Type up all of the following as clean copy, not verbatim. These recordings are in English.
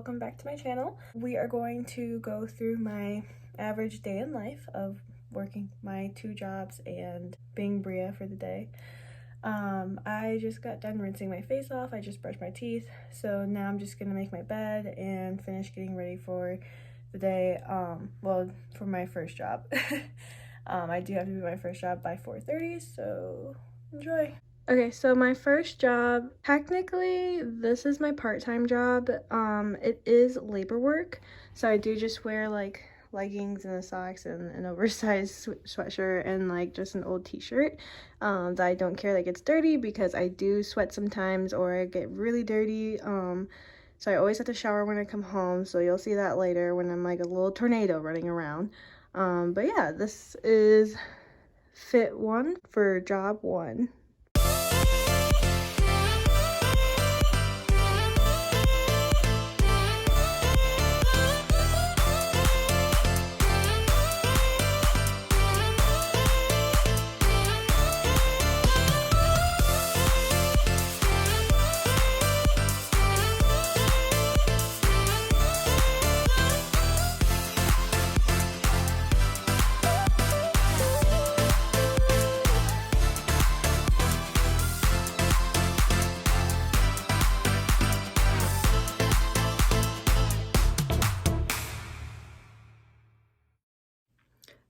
welcome back to my channel. We are going to go through my average day in life of working my 2 jobs and being Brea for the day. I just got done rinsing my face off. I just brushed my teeth, so now I'm just gonna make my bed and finish getting ready for the day. Well, for my first job. I do have to be my first job by 4:30, so enjoy. Okay, so my first job, technically this is my part-time job. It is labor work, so I do just wear like leggings and socks and an oversized sweatshirt and like just an old t-shirt that I don't care that gets dirty because I do sweat sometimes or I get really dirty. So I always have to shower when I come home, so you'll see that later when I'm like a little tornado running around. But yeah, this is fit 1 for job 1.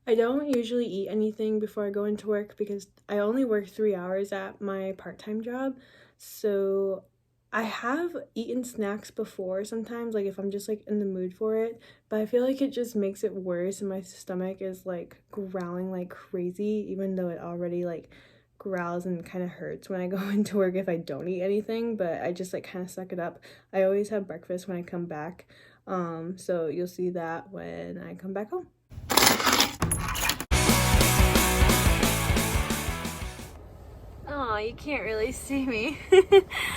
I don't usually eat anything before I go into work because I only work 3 hours at my part-time job. So I have eaten snacks before sometimes, like if I'm just like in the mood for it, but I feel like it just makes it worse and my stomach is like growling like crazy, even though it already like growls and kind of hurts when I go into work if I don't eat anything, but I just like kind of suck it up. I always have breakfast when I come back, so you'll see that when I come back home. Oh, you can't really see me.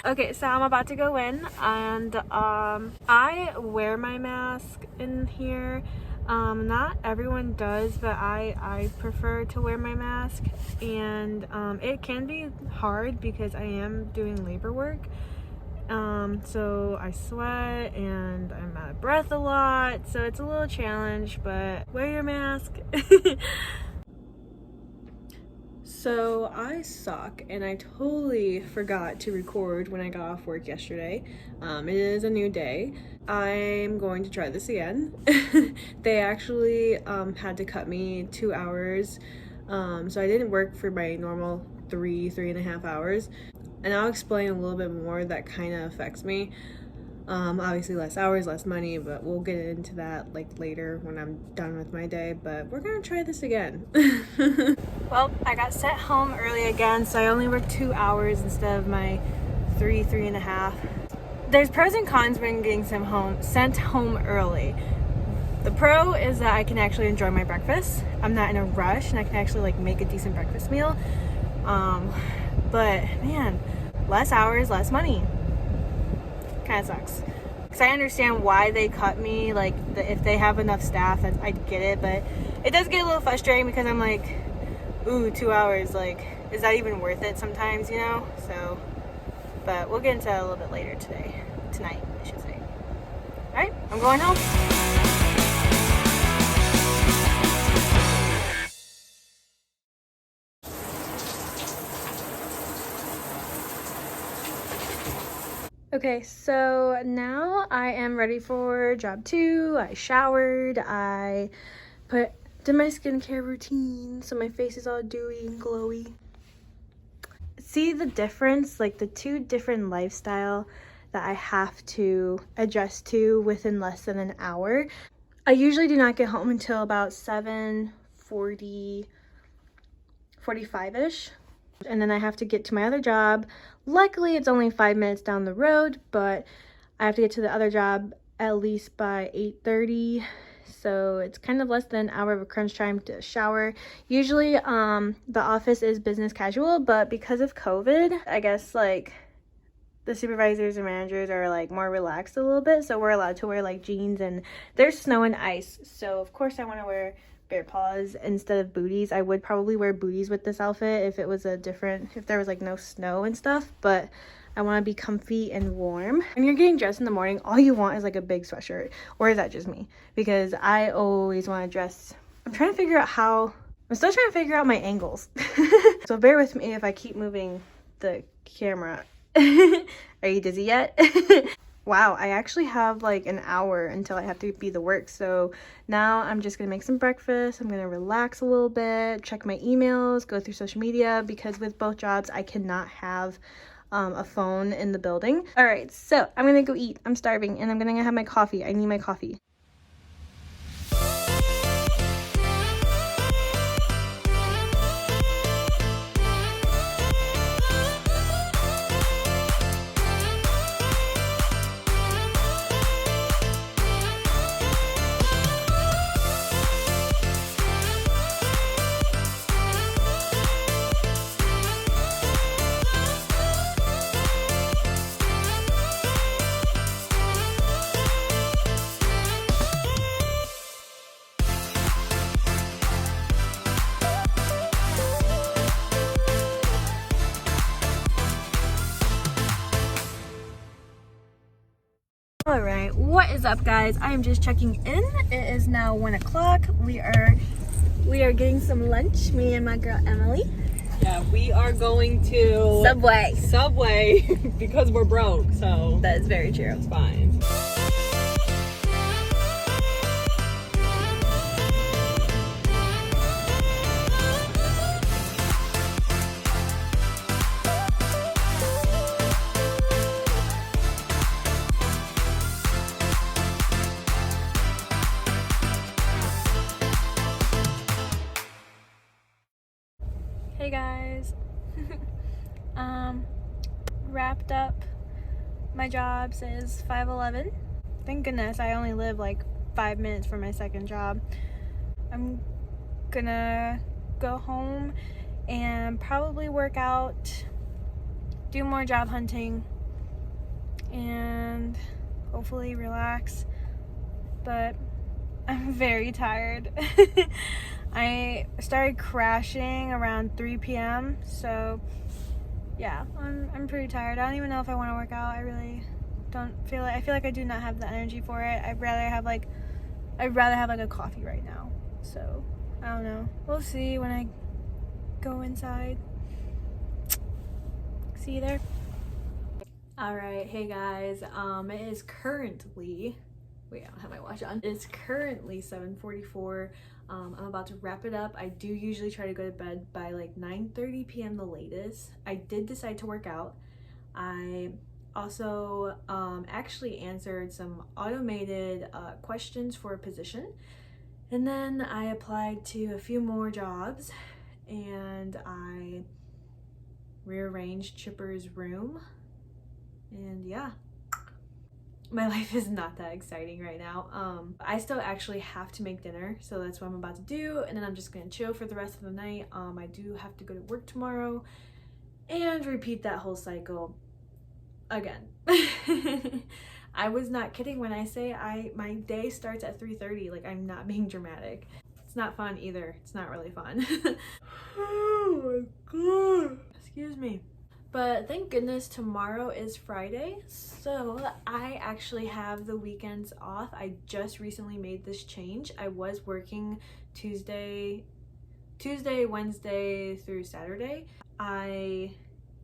Okay, so I'm about to go in and I wear my mask in here. Not everyone does, but I prefer to wear my mask, and it can be hard because I am doing labor work. So I sweat and I'm out of breath a lot, so it's a little challenge, but wear your mask. So I suck and I totally forgot to record when I got off work yesterday. It is a new day. I'm going to try this again. They actually had to cut me 2 hours, so I didn't work for my normal 3.5 hours, and I'll explain a little bit more that kind of affects me. Obviously less hours, less money, but we'll get into that like later when I'm done with my day, but we're gonna try this again. Well, I got sent home early again, so I only worked 2 hours instead of my 3.5. There's pros and cons when getting sent home early. The pro is that I can actually enjoy my breakfast. I'm not in a rush and I can actually like make a decent breakfast meal. But man, less hours, less money. Kind of sucks, because I understand why they cut me, like if they have enough staff, I get it, but it does get a little frustrating because I'm like, ooh, 2 hours, like is that even worth it sometimes, you know? So, but we'll get into that a little bit later tonight I should say. All right, I'm going home. Okay, so now I am ready for job 2. I showered, I did my skincare routine, so my face is all dewy and glowy. See the difference, like the 2 different lifestyle that I have to adjust to within less than an hour. I usually do not get home until about 7:40, 45-ish. And then I have to get to my other job. Luckily, it's only 5 minutes down the road, but I have to get to the other job at least by 8:30. So it's kind of less than an hour of a crunch time to shower. Usually, the office is business casual, but because of COVID, I guess like the supervisors and managers are like more relaxed a little bit. So we're allowed to wear like jeans, and there's snow and ice. So of course I want to wear bare paws instead of booties. I would probably wear booties with this outfit if it was if there was like no snow and stuff, but I want to be comfy and warm. When you're getting dressed in the morning, all you want is like a big sweatshirt. Or is that just me? Because I always want to dress. I'm still trying to figure out my angles. So bear with me if I keep moving the camera. Are you dizzy yet? Wow, I actually have like an hour until I have to be to work. So now I'm just gonna make some breakfast. I'm gonna relax a little bit, check my emails, go through social media, because with both jobs, I cannot have a phone in the building. All right, so I'm gonna go eat. I'm starving, and I'm gonna have my coffee. I need my coffee. All right, what is up, guys? I am just checking in. It is now 1 o'clock. We are getting some lunch, me and my girl Emily. Yeah, we are going to Subway because we're broke, so that is very true. It's fine. Hey guys. Wrapped up my job, says 5:11. Thank goodness I only live like 5 minutes from my second job. I'm gonna go home and probably work out, do more job hunting, and hopefully relax. But I'm very tired. I started crashing around 3 p.m. so yeah, I'm pretty tired. I don't even know if I want to work out. I really don't feel like, I feel like I do not have the energy for it. I'd rather have like a coffee right now. So I don't know. We'll see when I go inside. See you there. All right, hey guys. It is currently, wait, I don't have my watch on. It's currently 7:44. I'm about to wrap it up. I do usually try to go to bed by like 9:30 p.m. the latest. I did decide to work out. I also actually answered some automated questions for a position. And then I applied to a few more jobs, and I rearranged Chipper's room. And yeah. My life is not that exciting right now. I still actually have to make dinner, so that's what I'm about to do, and then I'm just gonna chill for the rest of the night. I do have to go to work tomorrow and repeat that whole cycle again. I was not kidding when I say my day starts at 3:30. Like, I'm not being dramatic. It's not fun either. It's not really fun. Oh my god. Excuse me. But thank goodness tomorrow is Friday, so I actually have the weekends off. I just recently made this change. I was working Tuesday, Wednesday through Saturday. I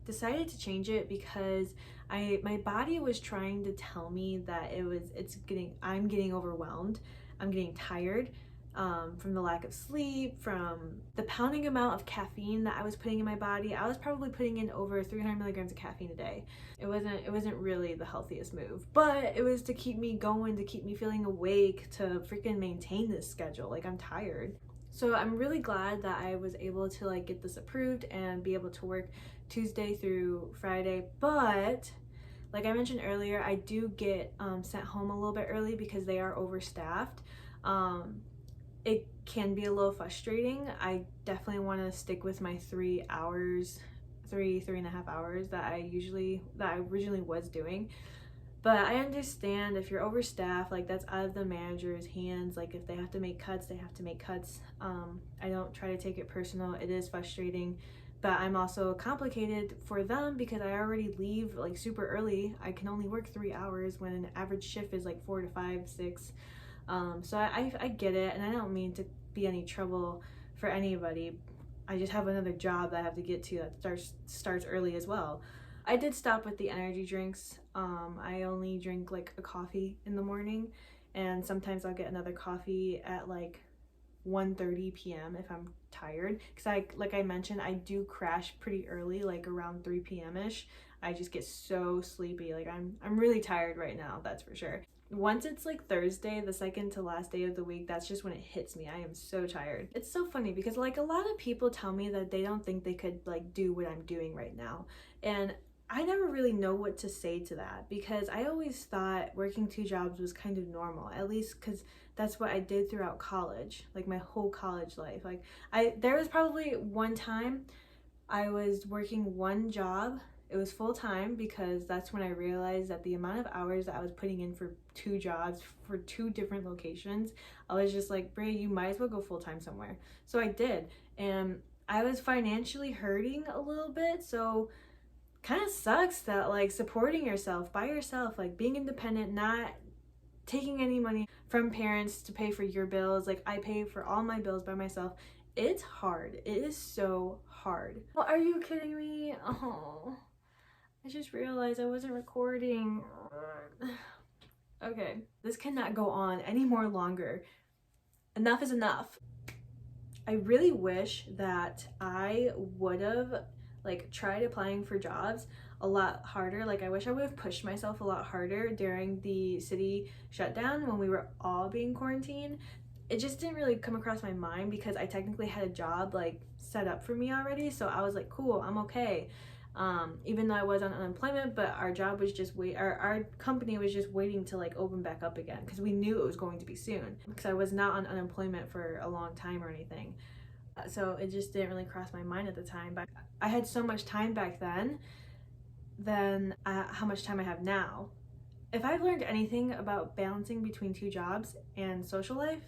decided to change it because my body was trying to tell me that I'm getting overwhelmed. I'm getting tired. From the lack of sleep, from the pounding amount of caffeine that I was putting in my body. I was probably putting in over 300 milligrams of caffeine a day. It wasn't really the healthiest move, but it was to keep me going, to keep me feeling awake, to freaking maintain this schedule. Like, I'm tired. So I'm really glad that I was able to like get this approved and be able to work Tuesday through Friday. But like I mentioned earlier, I do get sent home a little bit early because they are overstaffed. It can be a little frustrating. I definitely want to stick with my 3 hours, three and a half hours that I originally was doing. But I understand if you're overstaffed, like, that's out of the manager's hands. Like, if they have to make cuts, they have to make cuts. I don't try to take it personal. It is frustrating, but I'm also complicated for them because I already leave like super early. I can only work 3 hours when an average shift is like 4 to 5, 6. So I get it, and I don't mean to be any trouble for anybody. I just have another job that I have to get to that starts early as well. I did stop with the energy drinks. I only drink like a coffee in the morning, and sometimes I'll get another coffee at like 1:30 p.m. if I'm tired, because like I mentioned, I do crash pretty early, like around 3 p.m. ish. I just get so sleepy. Like I'm really tired right now, that's for sure. Once it's like Thursday, the second to last day of the week, that's just when it hits me. I am so tired. It's so funny because like a lot of people tell me that they don't think they could like do what I'm doing right now, and I never really know what to say to that, because I always thought working 2 jobs was kind of normal, at least because that's what I did throughout college, like my whole college life. Like there was probably one time I was working 1 job. It was full time, because that's when I realized that the amount of hours that I was putting in for 2 jobs for 2 different locations, I was just like, Brea, you might as well go full time somewhere. So I did, and I was financially hurting a little bit, so kind of sucks that like supporting yourself by yourself, like being independent, not taking any money from parents to pay for your bills. Like I pay for all my bills by myself. It's hard. It is so hard. Well, are you kidding me? Oh, I just realized I wasn't recording. Okay, this cannot go on any more longer. Enough is enough. I really wish that I would have like tried applying for jobs a lot harder. Like I wish I would have pushed myself a lot harder during the city shutdown when we were all being quarantined. It just didn't really come across my mind because I technically had a job like set up for me already, so I was like, cool, I'm okay. Even though I was on unemployment, but our job was just our company was just waiting to like open back up again, because we knew it was going to be soon, because I was not on unemployment for a long time or anything. So it just didn't really cross my mind at the time, but I had so much time back then than how much time I have now. If I've learned anything about balancing between 2 jobs and social life,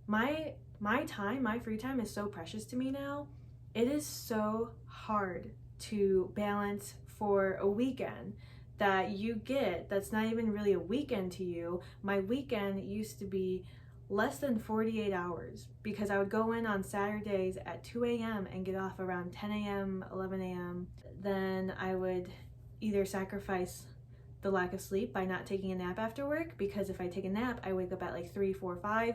my time, my free time is so precious to me now. It is so hard to balance for a weekend that you get that's not even really a weekend to you. My weekend used to be less than 48 hours, because I would go in on Saturdays at 2 a.m. and get off around 10 a.m., 11 a.m. Then I would either sacrifice the lack of sleep by not taking a nap after work, because if I take a nap, I wake up at like 3, 4, 5.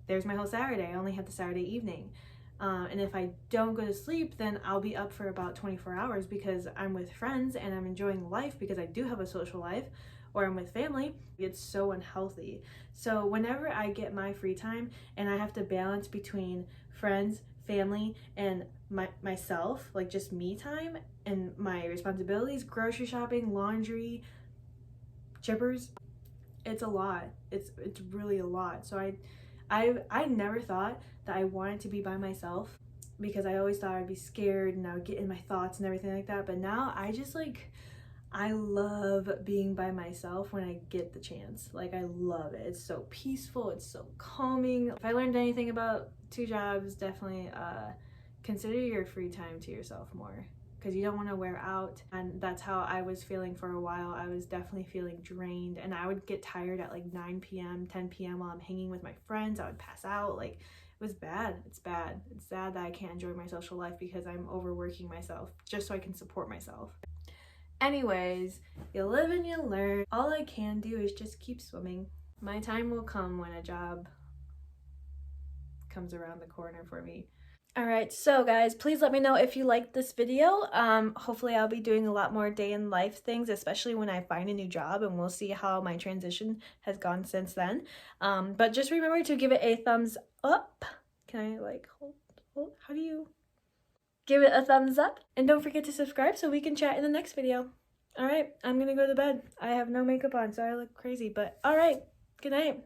There's my whole Saturday. I only have the Saturday evening. And if I don't go to sleep, then I'll be up for about 24 hours because I'm with friends and I'm enjoying life, because I do have a social life, or I'm with family. It's so unhealthy. So whenever I get my free time and I have to balance between friends, family, and myself, like just me time, and my responsibilities, grocery shopping, laundry, chippers, it's a lot. It's really a lot. So I never thought that I wanted to be by myself, because I always thought I'd be scared and I would get in my thoughts and everything like that. But now I just like, I love being by myself when I get the chance. Like I love it. It's so peaceful. It's so calming. If I learned anything about 2 jobs, definitely consider your free time to yourself more, because you don't want to wear out. And that's how I was feeling for a while. I was definitely feeling drained, and I would get tired at like 9 p.m., 10 p.m. while I'm hanging with my friends. I would pass out. Like it was bad. It's bad. It's sad that I can't enjoy my social life because I'm overworking myself just so I can support myself. Anyways, you live and you learn. All I can do is just keep swimming. My time will come when a job comes around the corner for me. Alright, so guys, please let me know if you liked this video. Hopefully I'll be doing a lot more day in life things, especially when I find a new job, and we'll see how my transition has gone since then. But just remember to give it a thumbs up. Can I like hold, how do you? Give it a thumbs up, and don't forget to subscribe so we can chat in the next video. Alright, I'm gonna go to bed. I have no makeup on, so I look crazy, but alright, good night.